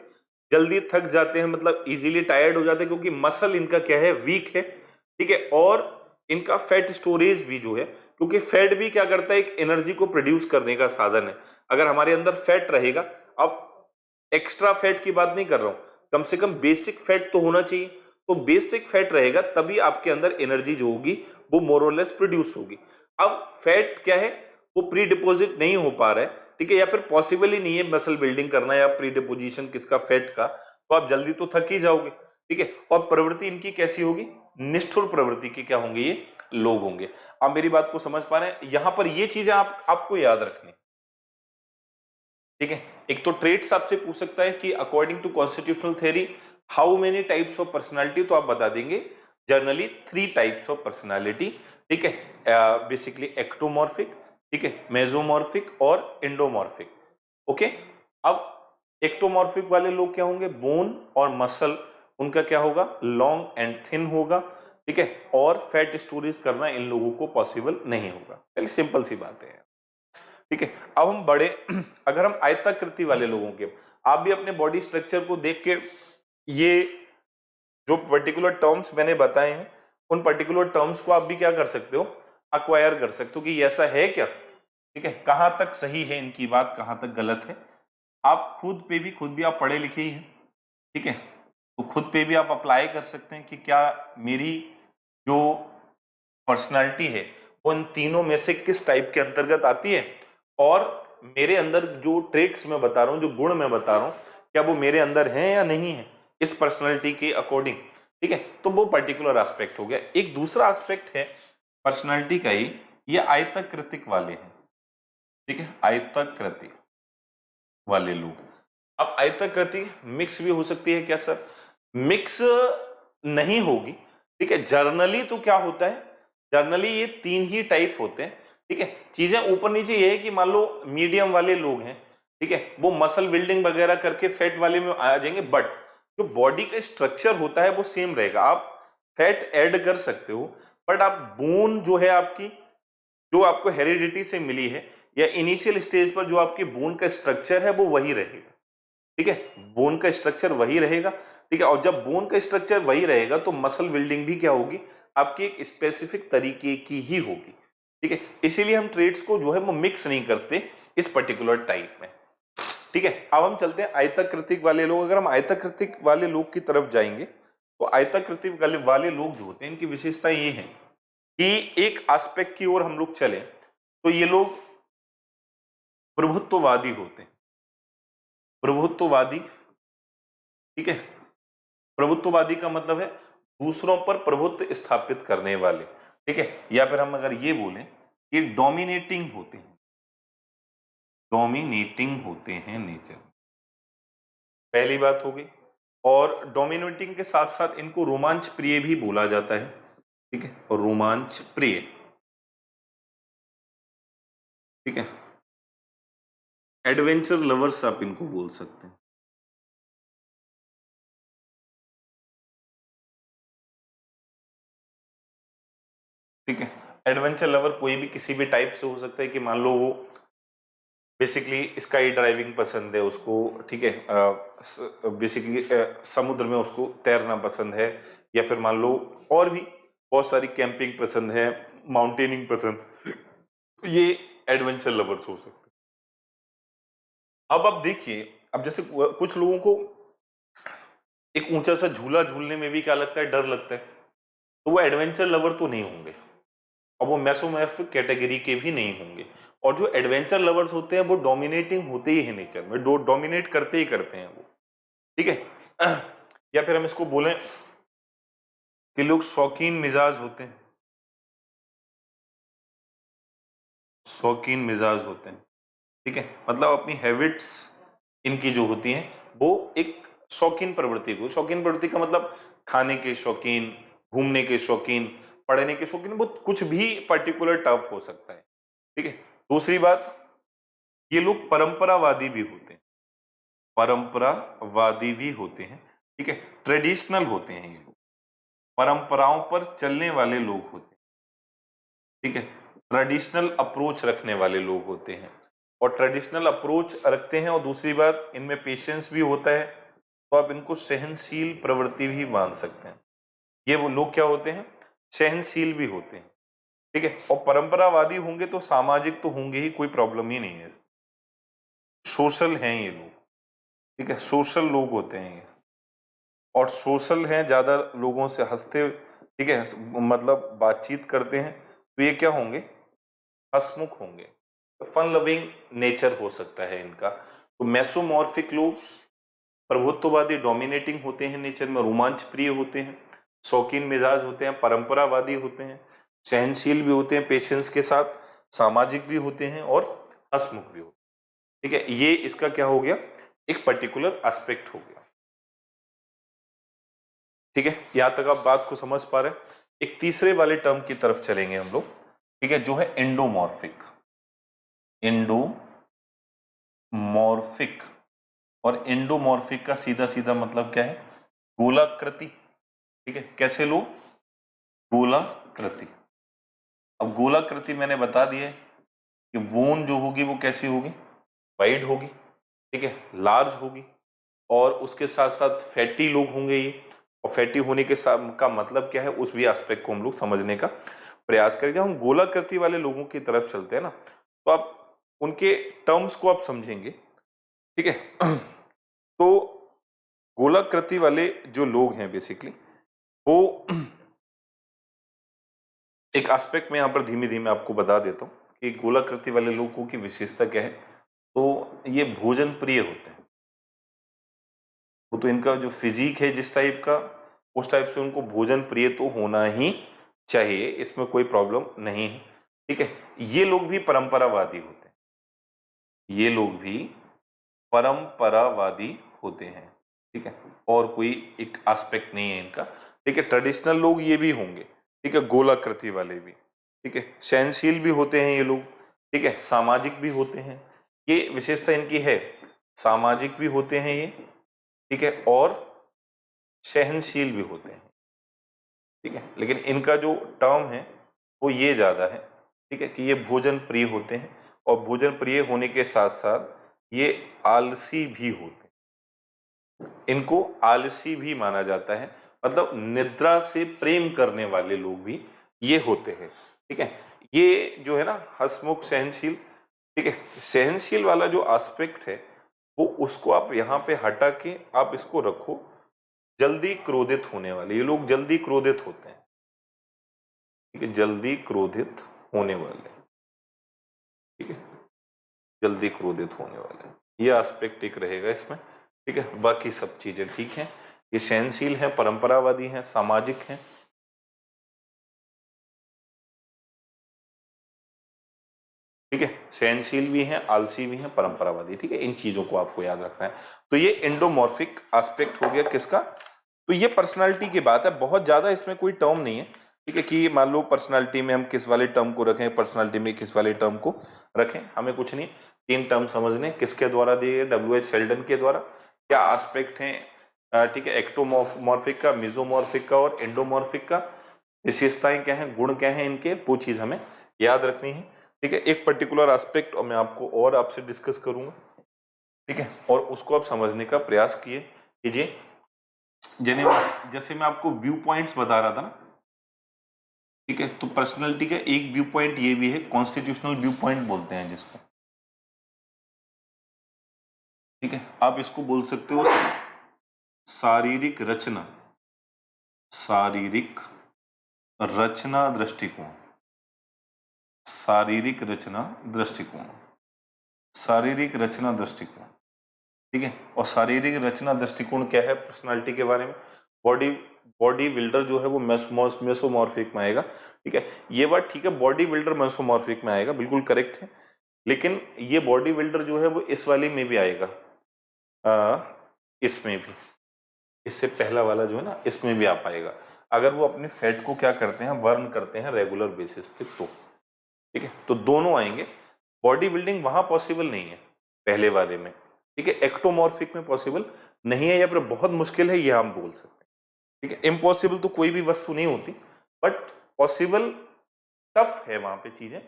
जल्दी थक जाते हैं, मतलब इजीली टायर्ड हो जाते हैं, क्योंकि मसल इनका क्या है, वीक है, ठीक है। और इनका फैट स्टोरेज भी जो है, क्योंकि फैट भी क्या करता है, एक एनर्जी को प्रोड्यूस करने का साधन है। अगर हमारे अंदर फैट रहेगा, अब एक्स्ट्रा फैट की बात नहीं कर रहा हूं, कम से कम बेसिक फैट तो होना चाहिए, तो बेसिक फैट रहेगा तभी आपके अंदर एनर्जी जो होगी वो मोरलेस प्रोड्यूस होगी। अब फैट क्या है, वो प्री डिपोजिट नहीं हो पा रहा है, ठीक है, या फिर पॉसिबल ही नहीं है मसल बिल्डिंग करना या प्री डिपोजिशन किसका, फैट का, तो आप जल्दी तो थक ही जाओगे, ठीक है। और प्रवृत्ति इनकी कैसी होगी, निष्ठुर प्रवृत्ति के क्या होंगे, ये लोग होंगे। आप मेरी बात को समझ पा रहे हैं? यहां पर ये चीजें आपको याद रखनी, ठीक है। एक तो ट्रेट्स आपसे पूछ सकता है कि according to constitutional theory how many types of personality, तो आप बता देंगे जनरली 3 टाइप्स ऑफ पर्सनालिटी, ठीक है, बेसिकली एक्टोमॉर्फिक, ठीक है, मेसोमॉर्फिक और एंडोमॉर्फिक, ओके। अब एक्टोमॉर्फिक वाले लोग क्या होंगे, बोन और मसल उनका क्या होगा, लॉन्ग एंड थिन होगा, ठीक है, और फैट स्टोरेज करना इन लोगों को पॉसिबल नहीं होगा। पहले सिंपल सी बात है, ठीक है। अब हम बड़े अगर हम आयताकृति वाले लोगों के, आप भी अपने बॉडी स्ट्रक्चर को देख के ये जो पर्टिकुलर टर्म्स मैंने बताए हैं उन पर्टिकुलर टर्म्स को आप भी क्या कर सकते हो, अक्वायर कर सकते हो कि ये ऐसा है क्या, ठीक है, कहां तक सही है इनकी बात, कहां तक गलत है। आप खुद भी आप पढ़े लिखे ही हैं, ठीक है, तो खुद पे भी आप अप्लाई कर सकते हैं कि क्या मेरी जो पर्सनालिटी है वो इन तीनों में से किस टाइप के अंतर्गत आती है, और मेरे अंदर जो ट्रेट्स मैं बता रहा हूँ, जो गुण मैं बता रहा हूँ, क्या वो मेरे अंदर हैं या नहीं है इस पर्सनालिटी के अकॉर्डिंग, ठीक है। तो वो पर्टिकुलर एस्पेक्ट हो गया। एक दूसरा एस्पेक्ट है पर्सनालिटी का ही, ये आयताकृतिक वाले हैं, ठीक है, आयताकृति वाले लोग। अब आयताकृति मिक्स भी हो सकती है क्या सर? मिक्स नहीं होगी, ठीक है। जर्नली तो क्या होता है, जर्नली ये 3 ही टाइप होते हैं, ठीक है। चीजें ऊपर नीचे ये है कि मान लो मीडियम वाले लोग हैं, ठीक है, वो मसल बिल्डिंग वगैरह करके फैट वाले में आ जाएंगे, बट जो बॉडी का स्ट्रक्चर होता है वो सेम रहेगा। आप फैट ऐड कर सकते हो, बट आप बोन जो है आपकी, जो आपको हेरिडिटी से मिली है या इनिशियल स्टेज पर जो आपकी बोन का स्ट्रक्चर है वो वही रहेगा, ठीक है, बोन का स्ट्रक्चर वही रहेगा, ठीक है। और जब बोन का स्ट्रक्चर वही रहेगा तो मसल बिल्डिंग भी क्या होगी, आपकी एक स्पेसिफिक तरीके की ही होगी, ठीक है। इसीलिए हम ट्रेड्स को जो है वो मिक्स नहीं करते इस पर्टिकुलर टाइप में, ठीक है। अब हम चलते हैं आयताकृतिक वाले लोग। अगर हम आयताकृतिक वाले लोग की तरफ जाएंगे तो आयताकृतिक वाले लोग जो होते हैं इनकी विशेषता ये है कि एक एस्पेक्ट की ओर हम लोग चले तो ये लोग प्रभुत्ववादी होते हैं, प्रभुत्ववादी, ठीक है। प्रभुत्ववादी का मतलब है दूसरों पर प्रभुत्व स्थापित करने वाले, ठीक है, या फिर हम अगर ये बोलें कि डोमिनेटिंग होते हैं, डोमिनेटिंग होते हैं नेचर, पहली बात हो गई। और डोमिनेटिंग के साथ साथ इनको रोमांच प्रिय भी बोला जाता है, ठीक है, और रोमांच प्रिय, ठीक है, एडवेंचर लवर्स आप इनको बोल सकते हैं। ठीक है, एडवेंचर लवर कोई भी किसी भी टाइप से हो सकता है कि मान लो वो बेसिकली स्काई ड्राइविंग पसंद है उसको, ठीक है, बेसिकली समुद्र में उसको तैरना पसंद है, या फिर मान लो और भी बहुत सारी कैंपिंग पसंद है, माउंटेनिंग पसंद, तो ये एडवेंचर लवर्स हो सकते हैं। अब आप देखिए, अब जैसे कुछ लोगों को एक ऊंचा सा झूला झूलने में भी क्या लगता है, डर लगता है, तो वो एडवेंचर लवर तो नहीं होंगे, और वो मेसोमॉर्फिक कैटेगरी के भी नहीं होंगे। और जो एडवेंचर लवर्स होते हैं वो डोमिनेटिंग होते ही है नेचर में, डोमिनेट करते ही करते हैं वो, ठीक है। या फिर हम इसको बोलें कि लोग शौकीन मिजाज होते हैं, शौकीन मिजाज होते हैं, ठीक है, मतलब अपनी हैबिट्स इनकी जो होती हैं वो एक शौकीन प्रवृत्ति को, शौकीन प्रवृत्ति का मतलब खाने के शौकीन, घूमने के शौकीन, पढ़ने के शौकीन, वो कुछ भी पर्टिकुलर टर्म हो सकता है, ठीक है। दूसरी बात, ये लोग परंपरावादी भी होते हैं, परंपरावादी भी होते हैं, ठीक है, ट्रेडिशनल होते हैं ये लोग, परंपराओं पर चलने वाले लोग होते हैं, ठीक है, ट्रेडिशनल अप्रोच रखने वाले लोग होते हैं, और ट्रेडिशनल अप्रोच रखते हैं, और दूसरी बात इनमें पेशेंस भी होता है, तो आप इनको सहनशील प्रवृत्ति भी मान सकते हैं। ये वो लोग क्या होते हैं, सहनशील भी होते हैं, ठीक है, और परंपरावादी होंगे तो सामाजिक तो होंगे ही, कोई प्रॉब्लम ही नहीं है। सोशल हैं ये लोग, ठीक है, सोशल लोग होते हैं ये, और सोशल हैं, ज्यादा लोगों से हंसते, ठीक है, मतलब बातचीत करते हैं, तो ये क्या होंगे, हंसमुख होंगे, फन लविंग नेचर हो सकता है इनका। तो मेसोमॉर्फिक लोग प्रभुत्ववादी डोमिनेटिंग होते हैं नेचर में, रोमांच प्रिय होते हैं, शौकीन मिजाज होते हैं, परंपरावादी होते हैं, सहनशील भी होते हैं पेशेंस के साथ, सामाजिक भी होते हैं, और हंसमुख भी होते हैं, ठीक है। ये इसका क्या हो गया, एक पर्टिकुलर एस्पेक्ट हो गया, ठीक है। यहां तक आप बात को समझ पा रहे हैं। एक तीसरे वाले टर्म की तरफ चलेंगे हम लोग, ठीक है, जो है एंडोमॉर्फिक, एंडोमॉर्फिक। और एंडोमॉर्फिक का सीधा सीधा मतलब क्या है, गोलाकृति, ठीक है, कैसे लोग, गोलाकृति। अब गोलाकृति मैंने बता दिया है कि वोन जो होगी वो कैसी होगी, वाइड होगी, ठीक है, लार्ज होगी, और उसके साथ साथ फैटी लोग होंगे ये, और फैटी होने के साथ का मतलब क्या है, उस भी एस्पेक्ट को हम लोग समझने का प्रयास करें। जब हम गोलाकृति वाले लोगों की तरफ चलते हैं ना, तो आप उनके टर्म्स को आप समझेंगे, ठीक है। तो गोलाकृति वाले जो लोग हैं बेसिकली, वो एक एस्पेक्ट में यहाँ पर धीमे धीमे आपको बता देता हूँ कि गोलाकृति वाले लोगों की विशेषता क्या है। तो ये भोजन प्रिय होते हैं, वो तो इनका जो फिजिक है जिस टाइप का, उस टाइप से उनको भोजन प्रिय तो होना ही चाहिए, इसमें कोई प्रॉब्लम नहीं है, ठीक है। ये लोग भी परंपरावादी होते हैं, ये लोग भी परंपरावादी होते हैं, ठीक है, और कोई एक एस्पेक्ट नहीं है इनका, ठीक है। ट्रेडिशनल लोग ये भी होंगे, ठीक है, गोलाकृति वाले भी, ठीक है, सहनशील भी होते हैं ये लोग, ठीक है, सामाजिक भी होते हैं, ये विशेषता इनकी है, सामाजिक भी होते हैं ये, ठीक है, और सहनशील भी होते हैं, ठीक है। लेकिन इनका जो टर्म है वो ये ज्यादा है, ठीक है, कि ये भोजन प्रिय होते हैं, और भोजन प्रिय होने के साथ साथ ये आलसी भी होते हैं, इनको आलसी भी माना जाता है, मतलब निद्रा से प्रेम करने वाले लोग भी ये होते हैं, ठीक है। ये जो है ना हंसमुख सहनशील, ठीक है, सहनशील वाला जो एस्पेक्ट है वो उसको आप यहाँ पे हटा के आप इसको रखो, जल्दी क्रोधित होने वाले, ये लोग जल्दी क्रोधित होते हैं, ठीक है, जल्दी क्रोधित होने वाले, ठीक है, जल्दी क्रोधित होने वाले, ये एस्पेक्ट एक रहेगा इसमें, ठीक है। बाकी सब चीजें ठीक हैं, ये सहनशील हैं, परंपरावादी हैं, सामाजिक हैं, ठीक है, सहनशील भी हैं, आलसी भी हैं, परंपरावादी, ठीक है। इन चीजों को आपको याद रखना है। तो ये एंडोमॉर्फिक एस्पेक्ट हो गया किसका, तो ये पर्सनालिटी की बात है, बहुत ज्यादा इसमें कोई टर्म नहीं है, ठीक है, कि मान लो पर्सनालिटी में हम किस वाले टर्म को रखें, पर्सनालिटी में किस वाले टर्म को रखें, हमें कुछ नहीं, 3 टर्म समझने, किसके द्वारा दिए, डब्ल्यू.एच. शेल्डन के द्वारा। क्या एस्पेक्ट हैं, ठीक है, एक्टोमॉर्फिक का, मेसोमॉर्फिक का और एंडोमॉर्फिक का, विशेषताएं क्या हैं, गुण क्या हैं इनके, वो चीज हमें याद रखनी है। ठीक है, एक पर्टिकुलर एस्पेक्ट और मैं आपको और आपसे डिस्कस करूंगा। ठीक है, और उसको आप समझने का प्रयास कीजिए। जैसे मैं आपको व्यू पॉइंट्स बता रहा था ना, ठीक है, तो पर्सनैलिटी का एक व्यू पॉइंट ये भी है, कॉन्स्टिट्यूशनल व्यू पॉइंट बोलते हैं जिसको। ठीक है, आप इसको बोल सकते हो शारीरिक रचना, शारीरिक रचना दृष्टिकोण, शारीरिक रचना दृष्टिकोण, शारीरिक रचना दृष्टिकोण। ठीक है, और शारीरिक रचना दृष्टिकोण क्या है पर्सनालिटी के बारे में, बॉडी बॉडी बिल्डर जो है वो मेसोमॉर्फिक में आएगा। ठीक है, ये बात ठीक है, बॉडी बिल्डर मेसोमॉर्फिक में आएगा, बिल्कुल करेक्ट है, लेकिन ये बॉडी बिल्डर जो है वो इस वाली में भी आएगा, इसमें भी, इससे पहला वाला जो है ना, इसमें भी आ पाएगा, अगर वो अपने फैट को क्या करते हैं, बर्न करते हैं रेगुलर बेसिस पे तो। ठीक है, तो दोनों आएंगे। बॉडी बिल्डिंग वहां पॉसिबल नहीं है पहले वाले में। ठीक है, एक्टोमॉर्फिक में पॉसिबल नहीं है या फिर बहुत मुश्किल है, ये हम बोल सकते हैं। ठीक है, इम्पॉसिबल तो कोई भी वस्तु नहीं होती, बट पॉसिबल टफ है, वहां पे चीजें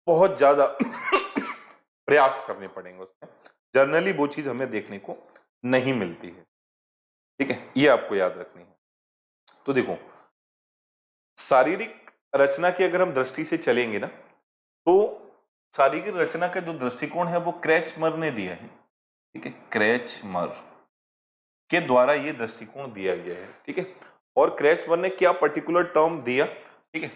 बहुत ज्यादा प्रयास करने पड़ेंगे उसमें, जनरली वो चीज हमें देखने को नहीं मिलती है। ठीक है, ये आपको याद रखनी है। तो देखो, शारीरिक रचना की अगर हम दृष्टि से चलेंगे ना, तो शारीरिक रचना का जो दृष्टिकोण है वो क्रैचमर ने दिया है। ठीक है, क्रैचमर के द्वारा ये दृष्टिकोण दिया गया है। ठीक है, और क्रैचमर ने क्या पर्टिकुलर टर्म दिया, ठीक है,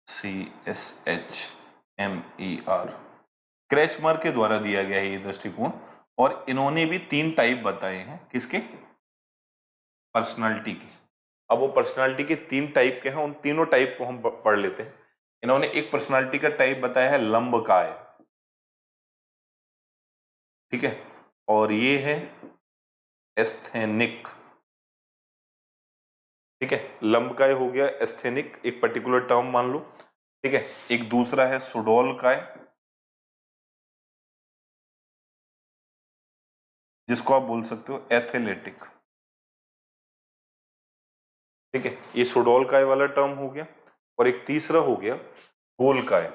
CRECHMER, क्रैचमर के द्वारा दिया गया है ये दृष्टिकोण, और इन्होंने भी 3 टाइप बताए हैं, किसके, पर्सनालिटी के। अब वो पर्सनालिटी के 3 टाइप के हैं, उन तीनों टाइप को हम पढ़ लेते हैं। इन्होंने एक पर्सनालिटी का टाइप बताया है लंबकाय, ठीक है, और ये है एस्थेनिक। ठीक है, लंबकाय हो गया, एस्थेनिक एक पर्टिकुलर टर्म मान लो। ठीक है, एक दूसरा है सुडोलकाय, जिसको आप बोल सकते हो एथलेटिक। ठीक है, ये सुडोलकाय वाला टर्म हो गया, और एक तीसरा हो गया गोलकाय,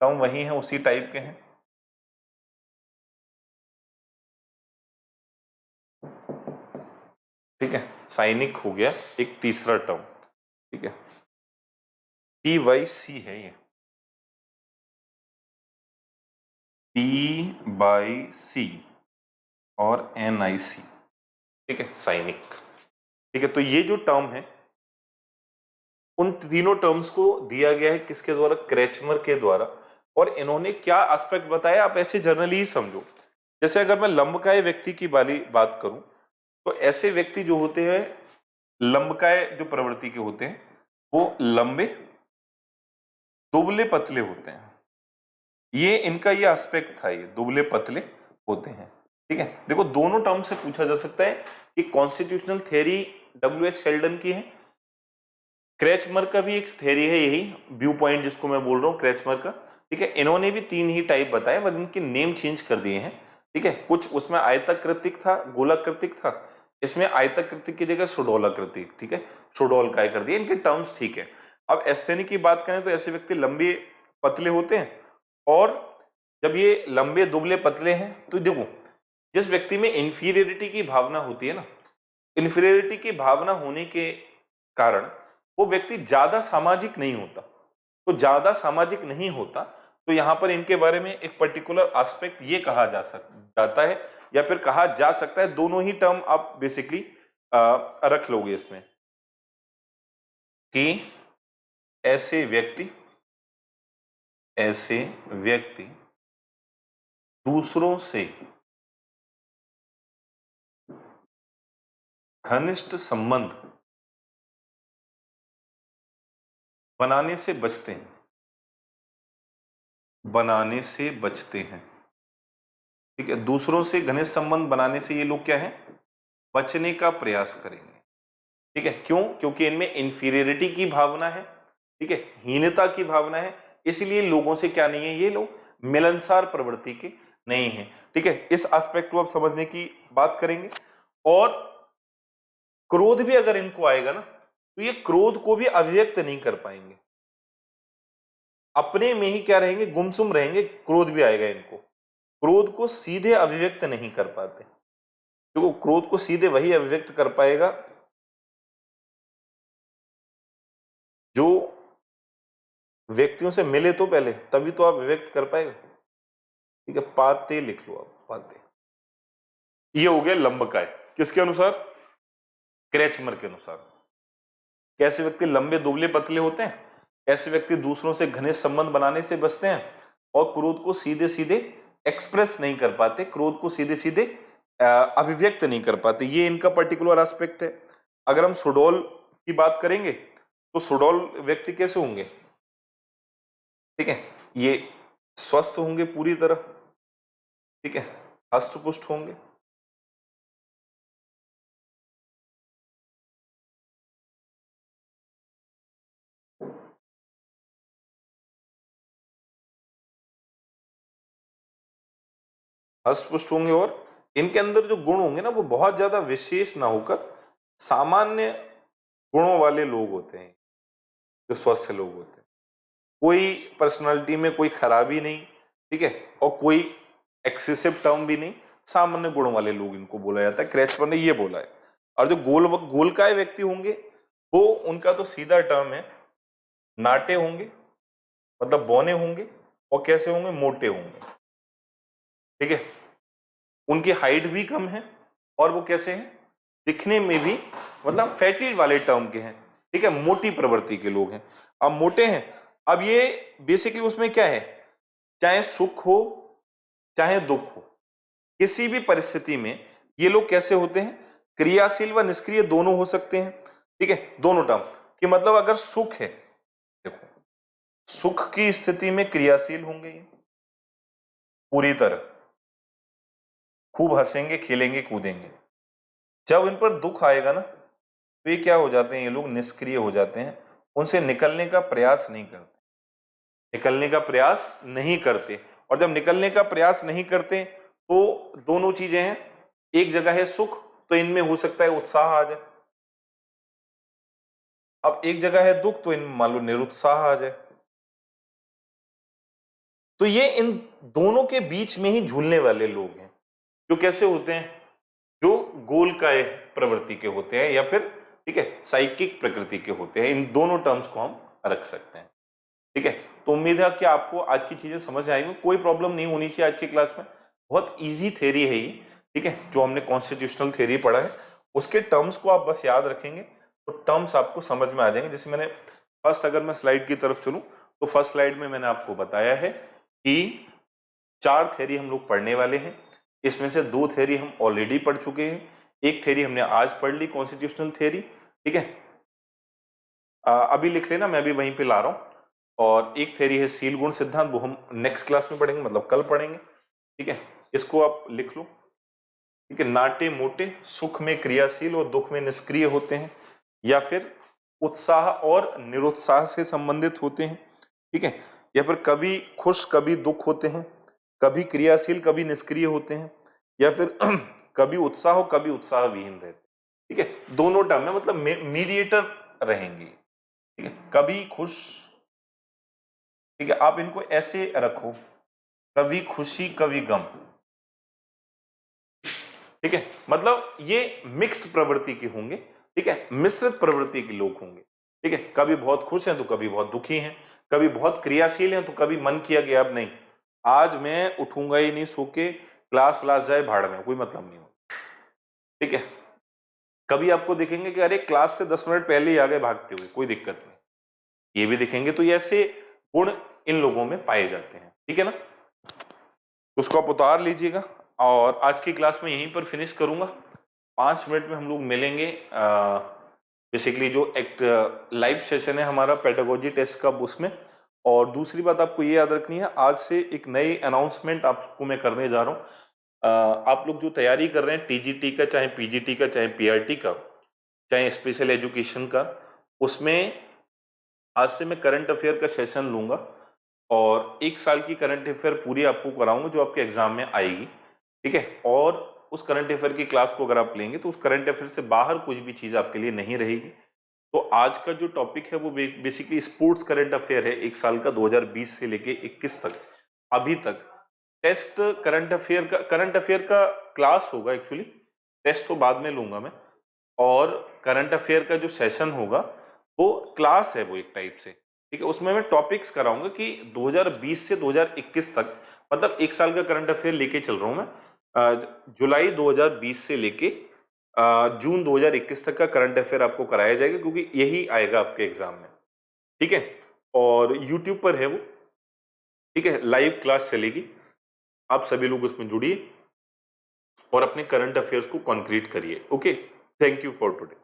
टर्म वही है, उसी टाइप के हैं। ठीक है, साइनिक हो गया एक तीसरा टर्म। ठीक है, PYC है ये, PYC और NIC। ठीक है, साइनिक। ठीक है, तो ये जो टर्म है, उन तीनों टर्म्स को दिया गया है किसके द्वारा, क्रैचमर के द्वारा। और इन्होंने क्या एस्पेक्ट बताया, आप ऐसे जनरली ही समझो। जैसे अगर मैं लंबकाय व्यक्ति की बात करूं, तो ऐसे व्यक्ति जो होते हैं लंबकाय जो प्रवृत्ति के होते हैं, वो लंबे दुबले पतले होते हैं। ये इनका ये एस्पेक्ट था, ये दुबले पतले होते हैं। ठीक है, देखो दोनों टर्म से पूछा जा सकता है कि कॉन्स्टिट्यूशनल थ्योरी डब्ल्यू.एच. शेल्डन की है, क्रैचमर का भी एक थ्योरी है, यही व्यू पॉइंट जिसको मैं बोल रहा हूँ क्रैचमर का। ठीक है, इन्होंने भी 3 ही टाइप बताए, बस इनके नेम चेंज कर दिए हैं। ठीक है, कुछ उसमें आयताकृतिक था, गोलाकृतिक था, इसमें आयताकृतिक की जगह सुडोलाकृतिक। ठीक है, सुडोलकाय कर दिया, इनके टर्म्स ठीक है। अब एस्थेनिक की बात करें तो ऐसे व्यक्ति लंबे पतले होते हैं, और जब ये लंबे दुबले पतले हैं तो देखो, जिस व्यक्ति में इंफीरियरिटी की भावना होती है ना, इंफीरियरिटी की भावना होने के कारण वो व्यक्ति ज्यादा सामाजिक नहीं होता। तो ज्यादा सामाजिक नहीं होता, तो यहां पर इनके बारे में एक पर्टिकुलर एस्पेक्ट ये कहा जाता है, या फिर कहा जा सकता है, दोनों ही टर्म आप बेसिकली रख लोगे इसमें, कि ऐसे व्यक्ति दूसरों से घनिष्ठ संबंध बनाने से बचते हैं, ठीक है, दूसरों से घनिष्ठ संबंध बनाने से ये लोग क्या है, बचने का प्रयास करेंगे। ठीक है, क्यों? क्योंकि इनमें इंफीरियरिटी की भावना है, ठीक है, हीनता की भावना है, इसलिए लोगों से क्या नहीं है, ये लोग मिलनसार प्रवृत्ति के नहीं है। ठीक है, इस एस्पेक्ट को आप समझने की बात करेंगे। और क्रोध भी अगर इनको आएगा ना, तो ये क्रोध को भी अभिव्यक्त नहीं कर पाएंगे, अपने में ही क्या रहेंगे, गुमसुम रहेंगे। क्रोध भी आएगा इनको, क्रोध को सीधे अभिव्यक्त नहीं कर पाते, क्योंकि तो क्रोध को सीधे वही अभिव्यक्त कर पाएगा जो व्यक्तियों से मिले तो पहले, तभी तो आप व्यक्त कर पाएगा। ठीक है, पाते लिख लो आप, पाते। ये हो गया लंबकाय, किसके अनुसार? क्रेचमर के अनुसार। कैसे व्यक्ति लंबे दुबले पतले होते हैं, ऐसे व्यक्ति दूसरों से घनिष्ठ संबंध बनाने से बचते हैं और क्रोध को सीधे सीधे एक्सप्रेस नहीं कर पाते, क्रोध को सीधे सीधे अभिव्यक्त नहीं कर पाते। ये इनका पर्टिकुलर एस्पेक्ट है। अगर हम सुडौल की बात करेंगे तो सुडौल व्यक्ति कैसे होंगे? ठीक है, ये स्वस्थ होंगे पूरी तरह, ठीक है, हष्ट पुष्ट होंगे, हष्ट पुष्ट होंगे, और इनके अंदर जो गुण होंगे ना, वो बहुत ज्यादा विशेष ना होकर सामान्य गुणों वाले लोग होते हैं, जो स्वस्थ लोग होते हैं। कोई पर्सनालिटी में कोई खराबी नहीं, ठीक है, और कोई एक्सेसिव टर्म भी नहीं, सामान्य गुणों वाले लोग इनको बोला जाता है। क्रेचमर ने ये बोला है। और जो गोलकाय व्यक्ति होंगे, वो उनका तो सीधा टर्म है, नाटे होंगे, मतलब बौने होंगे, और कैसे होंगे, मोटे होंगे। ठीक है, उनकी हाइट भी कम है, और वो कैसे हैं, दिखने में भी मतलब फैटी वाले टर्म के हैं। ठीक है, मोटी प्रवृत्ति के लोग हैं। अब मोटे हैं, अब ये बेसिकली उसमें क्या है, चाहे सुख हो चाहे दुख हो, किसी भी परिस्थिति में ये लोग कैसे होते हैं, क्रियाशील व निष्क्रिय दोनों हो सकते हैं। ठीक है, दोनों टर्म कि मतलब अगर सुख है, देखो सुख की स्थिति में क्रियाशील होंगे ये पूरी तरह, खूब हंसेंगे, खेलेंगे, कूदेंगे। जब इन पर दुख आएगा ना, तो ये क्या हो जाते हैं, ये लोग निष्क्रिय हो जाते हैं, उनसे निकलने का प्रयास नहीं करते, निकलने का प्रयास नहीं करते। और जब निकलने का प्रयास नहीं करते तो दोनों चीजें हैं, एक जगह है सुख, तो इनमें हो सकता है उत्साह आ जाए। अब एक जगह है दुख, तो इनमें मान लो निरुत्साह आ जाए। तो ये इन दोनों के बीच में ही झूलने वाले लोग हैं, जो कैसे होते हैं, जो गोलकाय प्रवृत्ति के होते हैं, या फिर ठीक है साइकिक प्रकृति के होते हैं। इन दोनों टर्म्स को हम रख सकते हैं। ठीक है, तो उम्मीद है कि आपको आज की चीजें समझ आएंगी, कोई प्रॉब्लम नहीं होनी चाहिए आज की क्लास में। बहुत इजी थ्योरी है ये, ठीक है, जो हमने कॉन्स्टिट्यूशनल थ्योरी पढ़ा है, उसके टर्म्स को आप बस याद रखेंगे तो टर्म्स आपको समझ में आ जाएंगे। जैसे मैंने फर्स्ट, अगर मैं स्लाइड की तरफ चलूं, तो फर्स्ट स्लाइड में मैंने आपको बताया है कि 4 थ्योरी हम लोग पढ़ने वाले हैं। इसमें से 2 थ्योरी हम ऑलरेडी पढ़ चुके हैं, एक थ्योरी हमने आज पढ़ ली, कॉन्स्टिट्यूशनल थ्योरी। ठीक है, अभी लिख लेना, मैं भी वहीं पे ला रहा हूं। और एक थ्योरी है सील गुण सिद्धांत, वो हम नेक्स्ट क्लास में पढ़ेंगे, मतलब कल पढ़ेंगे। ठीक है, इसको आप लिख लो। ठीक है, नाटे मोटे सुख में क्रियाशील और दुख में निष्क्रिय होते हैं, या फिर उत्साह और निरुत्साह से संबंधित होते हैं। ठीक है, या फिर कभी खुश कभी दुख होते हैं, कभी क्रियाशील कभी निष्क्रिय होते हैं, या फिर कभी उत्साह हो कभी उत्साह विहीन रहते हैं। ठीक है, दोनों टर्म में मतलब मीडिएटर रहेंगे। ठीक है, कभी खुश, ठीक है, आप इनको ऐसे रखो, कभी खुशी कभी गम। ठीक है, मतलब ये मिक्स्ड प्रवृत्ति के होंगे। ठीक है, मिश्रित प्रवृत्ति के लोग होंगे। ठीक है, कभी बहुत खुश हैं तो कभी बहुत दुखी हैं, कभी बहुत क्रियाशील हैं तो कभी मन किया गया अब नहीं, आज मैं उठूंगा ही नहीं, सो के क्लास जाए भाड़ में, कोई मतलब नहीं हो। ठीक है, कभी आपको देखेंगे कि अरे क्लास से 10 मिनट पहले ही आ गए भागते हुए, कोई दिक्कत नहीं, ये भी दिखेंगे। तो ये ऐसे गुण इन लोगों में पाए जाते हैं। ठीक है ना, तो उसको आप उतार लीजिएगा। और आज की क्लास में यहीं पर फिनिश करूंगा। 5 मिनट में हम लोग मिलेंगे। बेसिकली जो एक लाइव सेशन है हमारा पेडागोजी टेस्ट का, उसमें। और दूसरी बात आपको ये याद रखनी है, आज से एक नई अनाउंसमेंट आपको मैं करने जा रहा हूँ। आप लोग जो तैयारी कर रहे हैं टीजीटी का, चाहे पीजीटी का, चाहे पीआरटी का, चाहे स्पेशल एजुकेशन का, उसमें आज से मैं करंट अफेयर का सेशन लूंगा और 1 साल की करंट अफेयर पूरी आपको कराऊंगा जो आपके एग्जाम में आएगी, ठीक है। और उस करंट अफेयर की क्लास को अगर आप लेंगे तो उस करंट अफेयर से बाहर कुछ भी चीज आपके लिए नहीं रहेगी। तो आज का जो टॉपिक है वो बेसिकली स्पोर्ट्स करंट अफेयर है 1 साल का, 2020 से लेके 21 तक अभी तक। टेस्ट करंट अफेयर का क्लास होगा एक्चुअली, टेस्ट तो बाद में लूंगा मैं। और करंट अफेयर का जो सेशन होगा वो क्लास है, वो एक टाइप से, ठीक है। उसमें मैं टॉपिक्स कराऊंगा कि 2020 से 2021 तक, मतलब 1 साल का करंट अफेयर लेके चल रहा हूं मैं। जुलाई 2020 से लेके जून 2021 तक का करंट अफेयर आपको कराया जाएगा, क्योंकि यही आएगा आपके एग्जाम में, ठीक है। और यूट्यूब पर है वो, ठीक है, लाइव क्लास चलेगी। आप सभी लोग उसमें जुड़िए और अपने करंट अफेयर्स को कॉन्क्रीट करिए। Okay, thank you for today.